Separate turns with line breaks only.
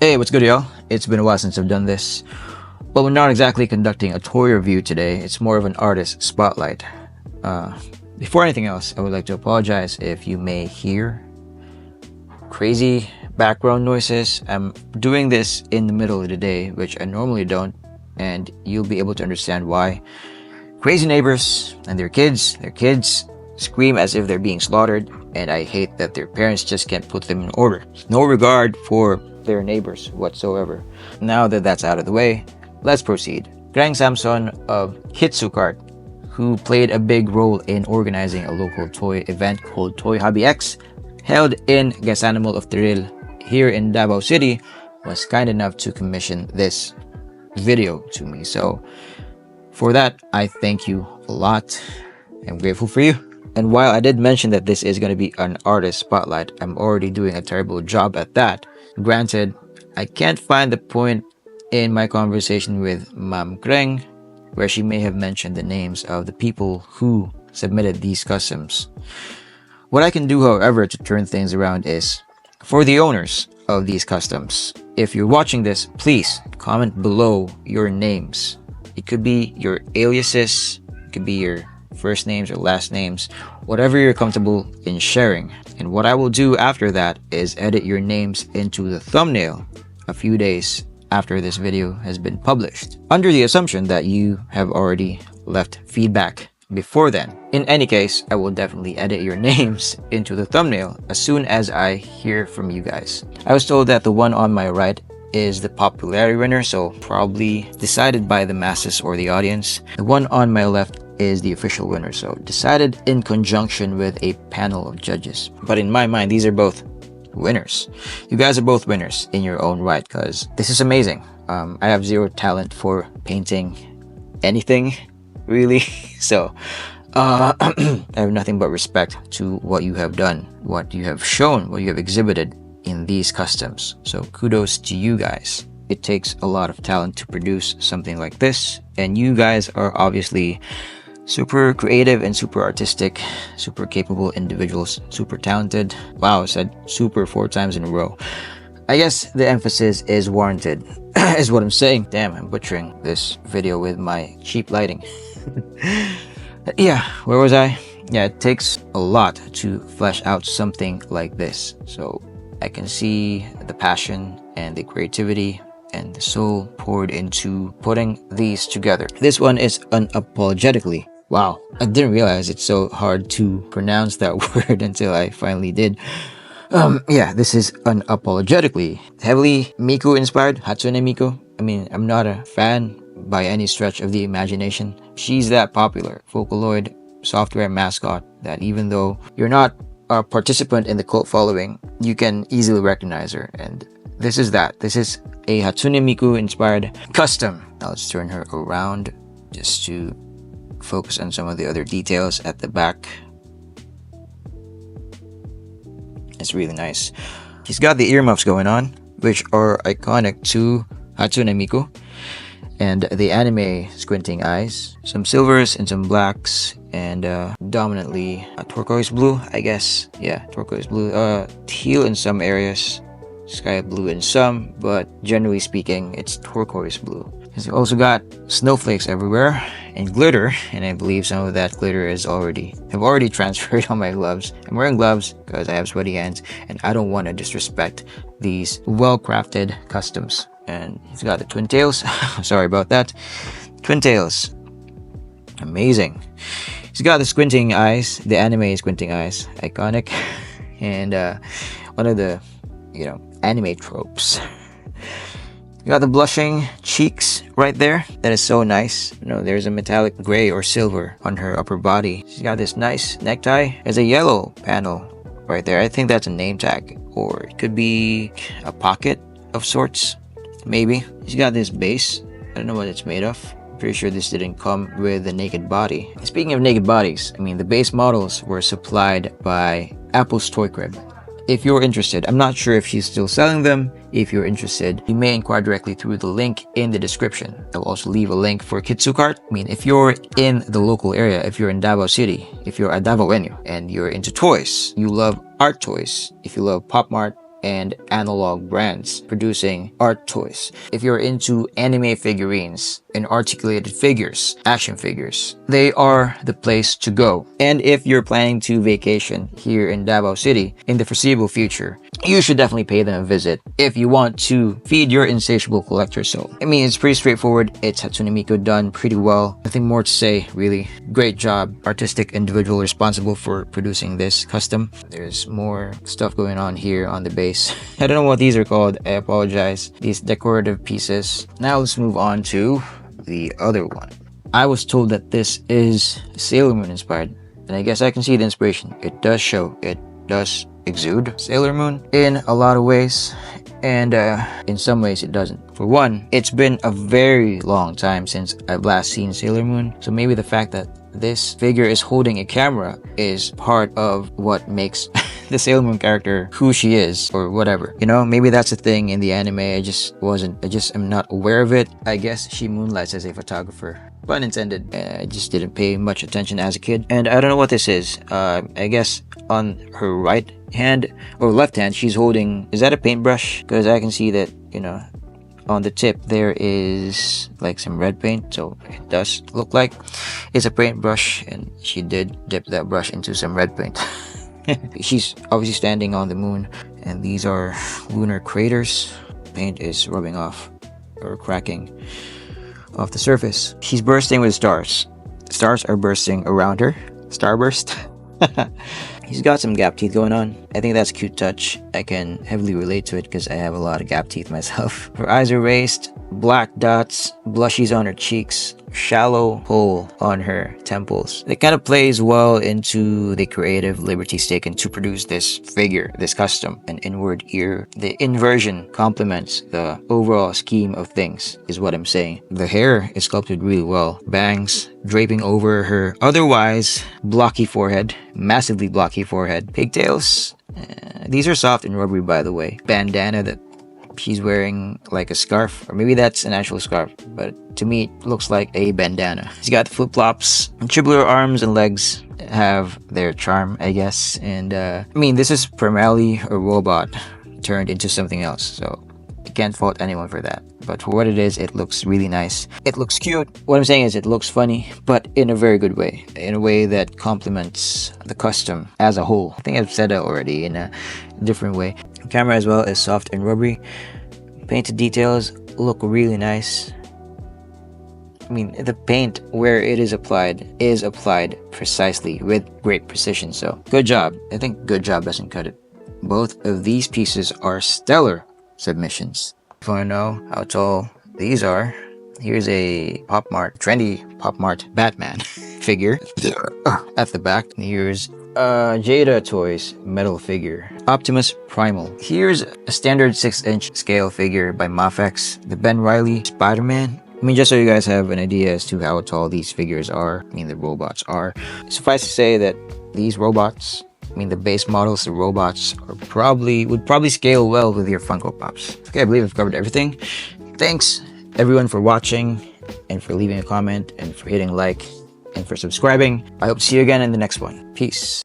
Hey, what's good, y'all? It's been a while since I've done this. Well, we're not exactly conducting a toy review today. It's more of an artist spotlight. Before anything else, I would like to apologize if you may hear crazy background noises. I'm doing this in the middle of the day, which I normally don't, and you'll be able to understand why. Crazy neighbors and their kids scream as if they're being slaughtered, and I hate that their parents just can't put them in order. No regard for their neighbors whatsoever. Now that that's out of the way, let's proceed. Grang Samson of Hitsukart, who played a big role in organizing a local toy event called ToyHobbyX, held in Gasanimal of Tiril here in Davao City, was kind enough to commission this video to me. So for that, I thank you a lot. I'm grateful for you. And while I did mention that this is going to be an artist spotlight, I'm already doing a terrible job at that. Granted, I can't find the point in my conversation with Ma'am Kreng where she may have mentioned the names of the people who submitted these customs. What I can do, however, to turn things around is, for the owners of these customs, if you're watching this, please comment below your names. It could be your aliases, it could be your first names or last names, whatever you're comfortable in sharing. And what I will do after that is edit your names into the thumbnail a few days after this video has been published, under the assumption that you have already left feedback before then. In any case, I will definitely edit your names into the thumbnail as soon as I hear from you guys. I was told that the one on my right is the popularity winner, so probably decided by the masses or the audience. The one on my left is the official winner, so decided in conjunction with a panel of judges. But in my mind, these are both winners. You guys are both winners in your own right, because this is amazing. I have zero talent for painting anything, really. So I have nothing but respect to what you have done, what you have shown, what you have exhibited in these customs. So kudos to you guys. It takes a lot of talent to produce something like this, and you guys are obviously super creative and super artistic, super capable individuals, super talented. Wow, I said super 4 times in a row. I guess the emphasis is warranted is what I'm saying. Damn, I'm butchering this video with my cheap lighting. Yeah, where was I? Yeah, it takes a lot to flesh out something like this. So I can see the passion and the creativity and the soul poured into putting these together. This one is unapologetically. Wow, I didn't realize it's so hard to pronounce that word until I finally did. Yeah, this is unapologetically heavily Miku inspired, Hatsune Miku. I mean, I'm not a fan by any stretch of the imagination. She's that popular Vocaloid software mascot that even though you're not a participant in the cult following, you can easily recognize her. And this is that. This is a Hatsune Miku inspired custom. Now let's turn her around just to focus on some of the other details at the back. It's really nice. He's got the earmuffs going on, which are iconic to Hatsune Miku, and the anime squinting eyes, some silvers and some blacks, and dominantly turquoise blue, I guess. Yeah, turquoise blue. Teal in some areas, sky blue in some, but generally speaking, it's turquoise blue. He's also got snowflakes everywhere and glitter, and I believe some of that glitter have already transferred on my gloves. I'm wearing gloves because I have sweaty hands, and I don't want to disrespect these well-crafted customs. And he's got the twin tails. Sorry about that. Twin tails. Amazing. He's got the squinting eyes, the anime squinting eyes, iconic, and one of the anime tropes. You got the blushing cheeks right there. That is so nice. There's a metallic gray or silver on her upper body. She's got this nice necktie. There's a yellow panel right there. I think that's a name tag, or it could be a pocket of sorts, maybe. She's got this base. I don't know what it's made of. I'm pretty sure this didn't come with the naked body. Speaking of naked bodies, I mean, the base models were supplied by Apple's Toy Crib. If you're interested, I'm not sure if she's still selling them. If you're interested, you may inquire directly through the link in the description. I'll also leave a link for Hitsukart. I mean, if you're in the local area, if you're in Davao City, if you're a Davaoenyo and you're into toys, you love art toys, if you love pop art, and analog brands producing art toys. If you're into anime figurines and articulated figures, action figures, they are the place to go. And if you're planning to vacation here in Davao City in the foreseeable future, you should definitely pay them a visit if you want to feed your insatiable collector soul. I mean, it's pretty straightforward. It's Hatsune Miku done pretty well. Nothing more to say, really. Great job, artistic individual responsible for producing this custom. There's more stuff going on here on the base. I don't know what these are called. I apologize. These decorative pieces. Now let's move on to the other one. I was told that this is Sailor Moon inspired, and I guess I can see the inspiration. It does show, it does exude Sailor Moon in a lot of ways, and in some ways it doesn't. For one, it's been a very long time since I've last seen Sailor Moon, so maybe the fact that this figure is holding a camera is part of what makes the Sailor Moon character who she is, or whatever. You know, maybe that's a thing in the anime. I just am not aware of it. I guess she moonlights as a photographer. Pun intended. I just didn't pay much attention as a kid. And I don't know what this is. I guess on her right hand or left hand, she's holding, is that a paintbrush? Because I can see that, you know, on the tip there is like some red paint, so it does look like it's a paintbrush, and she did dip that brush into some red paint. She's obviously standing on the moon, and these are lunar craters. Paint is rubbing off or cracking off the surface. She's bursting with stars. Stars are bursting around her. Starburst. He's got some gap teeth going on. I think that's a cute touch. I can heavily relate to it because I have a lot of gap teeth myself. Her eyes are raised, black dots, blushies on her cheeks, shallow hole on her temples. It kind of plays well into the creative liberties taken to produce this figure, this custom, an inward ear. The inversion complements the overall scheme of things, is what I'm saying. The hair is sculpted really well. Bangs draping over her otherwise blocky forehead, massively blocky forehead. Pigtails. These are soft and rubbery, by the way. Bandana that she's wearing, like a scarf, or maybe that's an actual scarf, but to me it looks like a bandana. She's got flip-flops. Tubular arms and legs have their charm, I guess. And I mean, this is primarily a robot turned into something else, so I can't fault anyone for that. But for what it is, it looks really nice. It looks cute. What I'm saying is it looks funny, but in a very good way. In a way that complements the custom as a whole. I think I've said that already in a different way. The camera as well is soft and rubbery. Painted details look really nice. I mean, the paint where it is applied precisely with great precision. So good job. I think good job doesn't cut it. Both of these pieces are stellar submissions. If you want to know how tall these are, here's a trendy Pop Mart Batman figure at the back. Here's Jada Toys metal figure, Optimus Primal. Here's a standard 6-inch scale figure by Mafex, the Ben Reilly Spider-Man. I mean, just so you guys have an idea as to how tall these figures are, I mean the robots are. Suffice to say that these robots, I mean the base models, the robots would probably scale well with your Funko Pops. Okay, I believe I've covered everything. Thanks everyone for watching, and for leaving a comment, and for hitting like, and for subscribing. I hope to see you again in the next one. Peace.